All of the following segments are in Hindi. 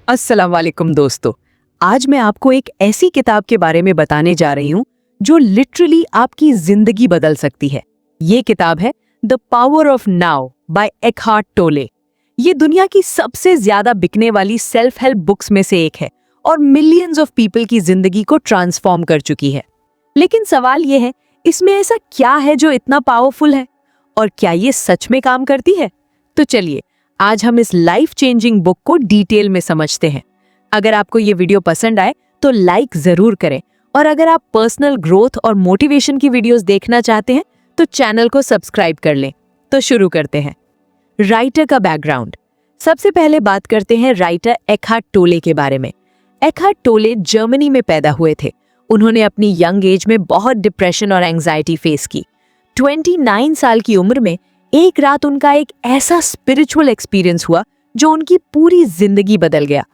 अस्सलाम वालेकुम दोस्तों। आज मैं आपको एक ऐसी किताब के बारे में बताने जा रही हूँ जो लिटरली आपकी जिंदगी बदल सकती है। ये किताब है the power of now by Eckhart Tolle. ये दुनिया की सबसे ज्यादा बिकने वाली सेल्फ हेल्प बुक्स में से एक है और मिलियंस ऑफ पीपल की जिंदगी को ट्रांसफॉर्म कर चुकी है। लेकिन सवाल ये है, इसमें ऐसा क्या है जो इतना पावरफुल है और क्या ये सच में काम करती है? तो चलिए आज हम इस लाइफ चेंजिंग बुक को डिटेल में समझते हैं। अगर आपको ये वीडियो पसंद आए तो लाइक जरूर करें और अगर आप पर्सनल ग्रोथ और मोटिवेशन की वीडियोस देखना चाहते हैं तो चैनल को सब्सक्राइब कर लें। तो शुरू करते हैं। राइटर का बैकग्राउंड। सबसे पहले बात करते हैं राइटर एकहार्ट टोले के बारे में। एकहार्ट टोले जर्मनी में पैदा हुए थे। उन्होंने अपनी यंग एज में बहुत डिप्रेशन और एंजाइटी फेस की। 29 साल की उम्र में एक रात उनका एक ऐसा स्पिरिचुअल एक्सपीरियंस हुआ जो उनकी पूरी जिंदगी बदल गया।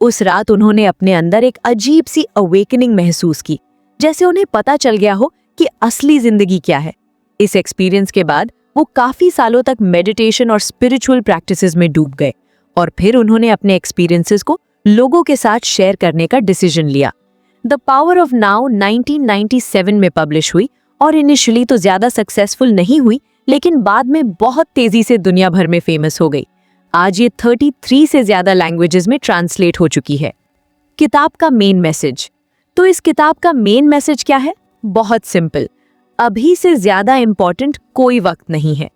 उस रात उन्होंने अपने अंदर एक अजीब सी अवेकनिंग महसूस की, जैसे उन्हें पता चल गया हो कि असली जिंदगी क्या है। इस एक्सपीरियंस के बाद वो काफी सालों तक मेडिटेशन और स्पिरिचुअल प्रैक्टिसेस में डूब गए और फिर उन्होंने अपने एक्सपीरियंसेस को लोगों के साथ शेयर करने का डिसीजन लिया। द पावर ऑफ नाउ 1997 में पब्लिश हुई और इनिशियली तो ज्यादा सक्सेसफुल नहीं हुई, लेकिन बाद में बहुत तेजी से दुनिया भर में फेमस हो गई। आज ये 33 से ज्यादा लैंग्वेजेस में ट्रांसलेट हो चुकी है। किताब का मेन मैसेज। तो इस किताब का मेन मैसेज क्या है? बहुत सिंपल, अभी से ज्यादा इंपॉर्टेंट कोई वक्त नहीं है।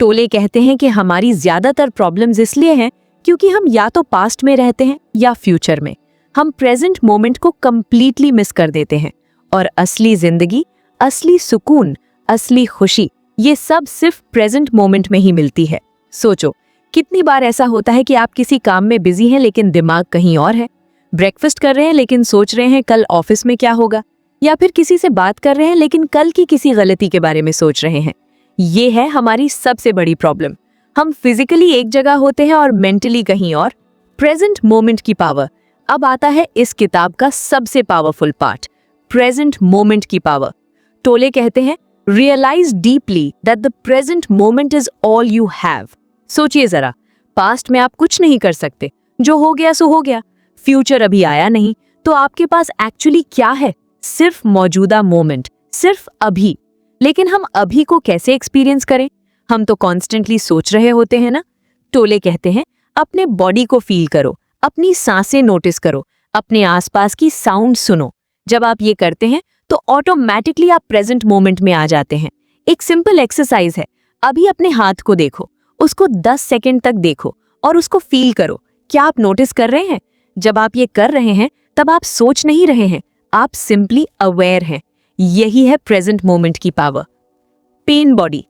टोले कहते हैं कि हमारी ज्यादातर प्रॉब्लम्स इसलिए हैं क्योंकि हम या तो पास्ट में रहते हैं या फ्यूचर में। हम प्रेजेंट मोमेंट को कंप्लीटली मिस कर देते हैं और असली जिंदगी, असली सुकून, असली खुशी ये सब सिर्फ प्रेजेंट मोमेंट में ही मिलती है। सोचो, कितनी बार ऐसा होता है कि आप किसी काम में बिजी हैं लेकिन दिमाग कहीं और है। ब्रेकफास्ट कर रहे हैं लेकिन सोच रहे हैं कल ऑफिस में क्या होगा, या फिर किसी से बात कर रहे हैं लेकिन कल की किसी गलती के बारे में सोच रहे हैं। ये है हमारी सबसे बड़ी प्रॉब्लम। हम फिजिकली एक जगह होते हैं और मेंटली कहीं और। प्रेजेंट मोमेंट की पावर। अब आता है इस किताब का सबसे पावरफुल पार्ट, प्रेजेंट मोमेंट की पावर। टोले कहते हैं, Realize deeply that the present moment is all you have. सोचिए जरा, पास्ट में आप कुछ नहीं कर सकते, जो हो गया सो हो गया। फ्यूचर अभी आया नहीं, तो आपके पास एक्चुअली क्या है? सिर्फ मौजूदा मोमेंट, सिर्फ अभी। लेकिन हम अभी को कैसे एक्सपीरियंस करें? हम तो कॉन्स्टेंटली सोच रहे होते हैं ना। टोले कहते हैं, अपने बॉडी को फील करो, अपनी सांसें नोटिस करो, अपने आसपास की साउंड सुनो। जब आप ये करते हैं तो ऑटोमेटिकली आप प्रेजेंट मोमेंट में आ जाते हैं। एक सिंपल एक्सरसाइज है, अभी अपने हाथ को देखो, उसको 10 सेकंड तक देखो और उसको फील करो। क्या आप नोटिस कर रहे हैं? जब आप ये कर रहे हैं तब आप सोच नहीं रहे हैं, आप सिंपली अवेयर हैं। यही है प्रेजेंट मोमेंट की power. Pen body.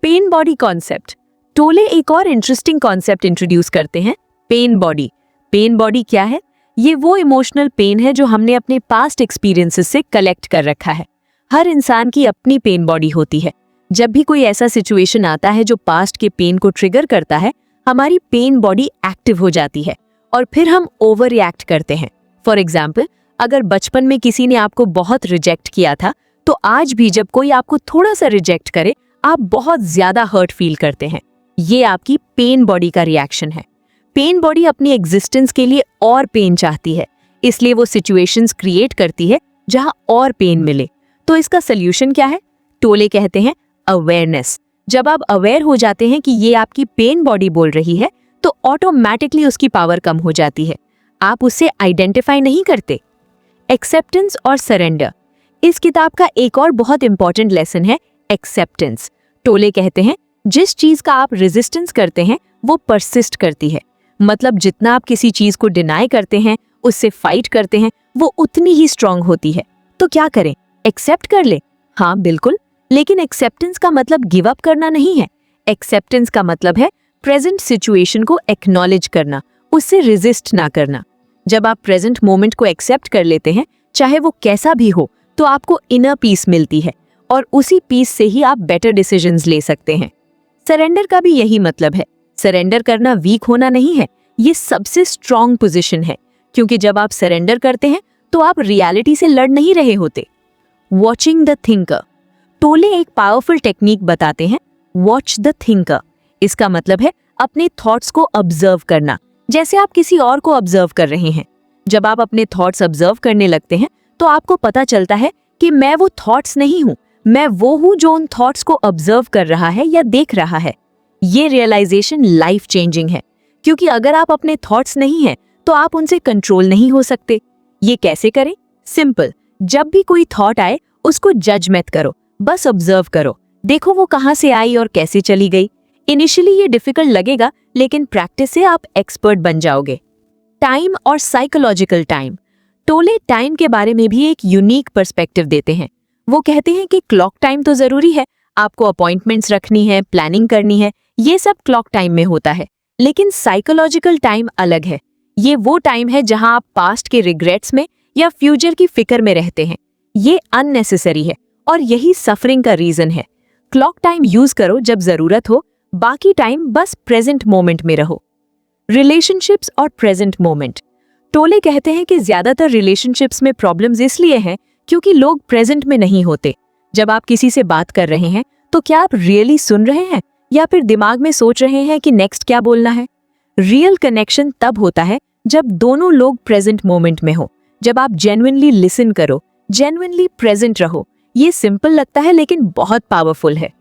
Pen body concept. टोले एक और इंटरेस्टिंग कॉन्सेप्ट इंट्रोड्यूस करते हैं, पेन बॉडी। पेन बॉडी क्या है? ये वो इमोशनल पेन है जो हमने अपने पास्ट एक्सपीरियंसेस से कलेक्ट कर रखा है। हर इंसान की अपनी पेन बॉडी होती है। जब भी कोई ऐसा सिचुएशन आता है जो पास्ट के पेन को ट्रिगर करता है, हमारी पेन बॉडी एक्टिव हो जाती है और फिर हम ओवर रिएक्ट करते हैं। फॉर एग्जाम्पल, अगर बचपन में किसी ने आपको बहुत रिजेक्ट किया था, तो आज भी जब कोई आपको थोड़ा सा रिजेक्ट करे, आप बहुत ज्यादा हर्ट फील करते हैं। ये आपकी पेन बॉडी का रिएक्शन है। पेन बॉडी अपनी एग्जिस्टेंस के लिए और पेन चाहती है, इसलिए वो सिचुएशंस क्रिएट करती है जहां और पेन मिले। तो इसका सोल्यूशन क्या है? टोले कहते हैं, अवेयरनेस। जब आप अवेयर हो जाते हैं कि ये आपकी पेन बॉडी बोल रही है, तो ऑटोमेटिकली उसकी पावर कम हो जाती है। आप उसे आइडेंटिफाई नहीं करते। एक्सेप्टेंस और सरेंडर। इस किताब का एक और बहुत इंपॉर्टेंट लेसन है एक्सेप्टेंस। टोले कहते हैं, जिस चीज का आप रेजिस्टेंस करते हैं वो परसिस्ट करती है। मतलब जितना आप किसी चीज को डिनाई करते हैं, उससे फाइट करते हैं, वो उतनी ही स्ट्रांग होती है। तो क्या करें? एक्सेप्ट कर ले? हाँ बिल्कुल, लेकिन एक्सेप्टेंस का मतलब गिव अप करना नहीं है। एक्सेप्टेंस का मतलब है प्रेजेंट सिचुएशन को एक्नॉलेज करना, उससे रेजिस्ट ना करना। जब आप प्रेजेंट मोमेंट को एक्सेप्ट कर लेते हैं, चाहे वो कैसा भी हो, तो आपको इनर पीस मिलती है और उसी पीस से ही आप बेटर डिसीजंस ले सकते हैं। सरेंडर का भी यही मतलब है। सरेंडर करना वीक होना नहीं है, ये सबसे स्ट्रॉन्ग पोजीशन है, क्योंकि जब आप सरेंडर करते हैं तो आप रियलिटी से लड़ नहीं रहे होते। Watching the thinker. टोले एक पावरफुल टेक्निक बताते हैं, वॉच द थिंकर। इसका मतलब है अपने थॉट्स को ऑब्जर्व करना, जैसे आप किसी और को ऑब्जर्व कर रहे हैं। जब आप अपने थॉट्स ऑब्जर्व करने लगते हैं तो आपको पता चलता है कि मैं वो थॉट्स नहीं हूँ, मैं वो हूँ जो उन थॉट्स को ऑब्जर्व कर रहा है या देख रहा है। ये रियलाइजेशन लाइफ चेंजिंग है, क्योंकि अगर आप अपने थॉट्स नहीं हैं तो आप उनसे कंट्रोल नहीं हो सकते। ये कैसे करें? सिंपल, जब भी कोई थॉट आए उसको जज मत करो, बस ऑब्जर्व करो। देखो वो कहाँ से आई और कैसे चली गई। इनिशियली ये डिफिकल्ट लगेगा, लेकिन प्रैक्टिस से आप एक्सपर्ट बन जाओगे। टाइम और साइकोलॉजिकल टाइम। टोले टाइम के बारे में भी एक यूनिक पर्सपेक्टिव देते हैं। वो कहते हैं कि क्लॉक टाइम तो जरूरी है, आपको अपॉइंटमेंट्स रखनी है, प्लानिंग करनी है, ये सब क्लॉक टाइम में होता है। लेकिन साइकोलॉजिकल टाइम अलग है। ये वो टाइम है जहां आप पास्ट के रिग्रेट्स में या फ्यूचर की फिक्र में रहते हैं। ये अननेसेसरी है और यही सफरिंग का रीजन है। क्लॉक टाइम यूज करो जब जरूरत हो, बाकी टाइम बस प्रेजेंट मोमेंट में रहो। रिलेशनशिप्स और प्रेजेंट मोमेंट। टोले कहते हैं कि ज्यादातर रिलेशनशिप्स में प्रॉब्लम्स इसलिए हैं क्योंकि लोग प्रेजेंट में नहीं होते। जब आप किसी से बात कर रहे हैं तो क्या आप रियली सुन रहे हैं या फिर दिमाग में सोच रहे हैं कि नेक्स्ट क्या बोलना है? रियल कनेक्शन तब होता है जब दोनों लोग प्रेजेंट मोमेंट में हो, जब आप जेन्युइनली लिसन करो, जेन्युइनली प्रेजेंट रहो। ये सिंपल लगता है लेकिन बहुत पावरफुल है।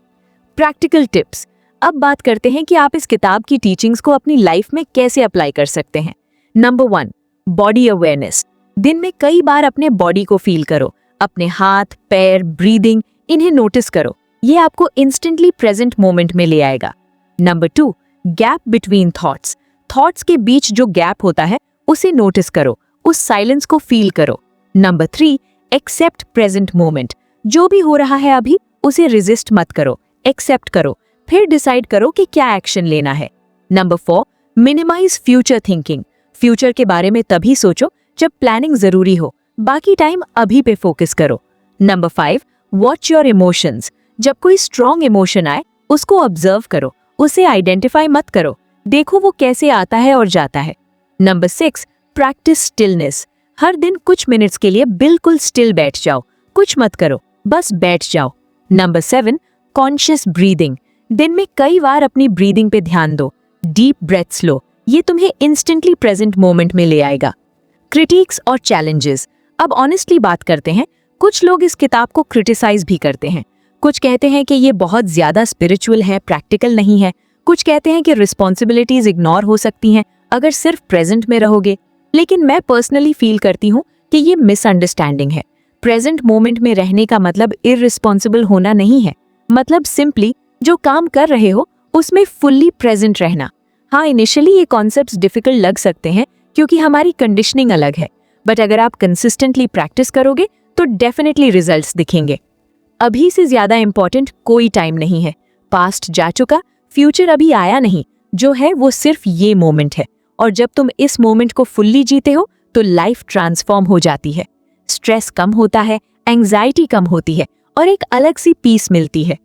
Practical tips. अब बात करते हैं कि आप इस किताब की टीचिंग्स को अपनी लाइफ में कैसे अप्लाई कर सकते हैं। Number 1, body awareness. दिन में कई बार अपने बॉडी को फील करो, अपने हाथ, पैर, ब्रीदिंग, इन्हें नोटिस करो। ये आपको इंस्टेंटली प्रेजेंट मोमेंट में ले आएगा। Number 2, gap between thoughts. Thoughts के बीच जो गैप होता है उसे नोटिस करो, उस साइलेंस को फील करो। Number 3, accept present moment. जो भी हो रहा है अभी उसे रेजिस्ट मत करो, एक्सेप्ट करो, फिर डिसाइड करो कि क्या एक्शन लेना है। Number 4, minimize future thinking. Future के बारे में तभी सोचो जब प्लानिंग जरूरी हो, बाकी टाइम अभी पे फोकस करो। Number 5, watch your emotions. जब कोई स्ट्रॉन्ग इमोशन आए उसको ऑब्जर्व करो, उसे आइडेंटिफाई मत करो, देखो वो कैसे आता है और जाता है। Number 6, practice stillness. हर दिन कुछ मिनट्स के लिए बिल्कुल स्टिल बैठ जाओ, कुछ मत करो, बस बैठ जाओ। Number 7, conscious breathing. दिन में कई बार अपनी ब्रीदिंग पे ध्यान दो, डीप ब्रेथ्स लो, ये तुम्हें इंस्टेंटली प्रेजेंट मोमेंट में ले आएगा। क्रिटिक्स और चैलेंजेस। अब ऑनेस्टली बात करते हैं, कुछ लोग इस किताब को क्रिटिसाइज भी करते हैं। कुछ कहते हैं कि ये बहुत ज्यादा स्पिरिचुअल है, प्रैक्टिकल नहीं है। कुछ कहते हैं कि रिस्पॉन्सिबिलिटीज इग्नोर हो सकती हैं अगर सिर्फ प्रेजेंट में रहोगे। लेकिन मैं पर्सनली फील करती हूँ कि ये मिसअंडरस्टैंडिंग है। प्रेजेंट मोमेंट में रहने का मतलब इररिस्पॉन्सिबल होना नहीं है, मतलब सिंपली जो काम कर रहे हो उसमें फुल्ली प्रेजेंट रहना। हाँ, इनिशियली ये कॉन्सेप्ट्स डिफिकल्ट लग सकते हैं क्योंकि हमारी कंडीशनिंग अलग है, बट अगर आप कंसिस्टेंटली प्रैक्टिस करोगे तो डेफिनेटली रिजल्ट्स दिखेंगे। अभी से ज्यादा इंपॉर्टेंट कोई टाइम नहीं है। पास्ट जा चुका, फ्यूचर अभी आया नहीं, जो है वो सिर्फ ये मोमेंट है। और जब तुम इस मोमेंट को फुल्ली जीते हो तो लाइफ ट्रांसफॉर्म हो जाती है। स्ट्रेस कम होता है, एंजाइटी कम होती है और एक अलग सी पीस मिलती है।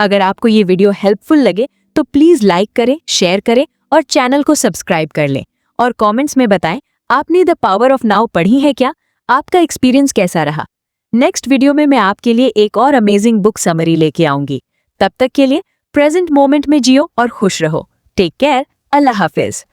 अगर आपको ये वीडियो हेल्पफुल लगे तो प्लीज लाइक करें, शेयर करें और चैनल को सब्सक्राइब कर लें। और कमेंट्स में बताएं आपने द पावर ऑफ नाउ पढ़ी है क्या, आपका एक्सपीरियंस कैसा रहा। नेक्स्ट वीडियो में मैं आपके लिए एक और अमेजिंग बुक समरी लेके आऊंगी। तब तक के लिए प्रेजेंट मोमेंट में जियो और खुश रहो। Take care. अल्लाह हाफिज।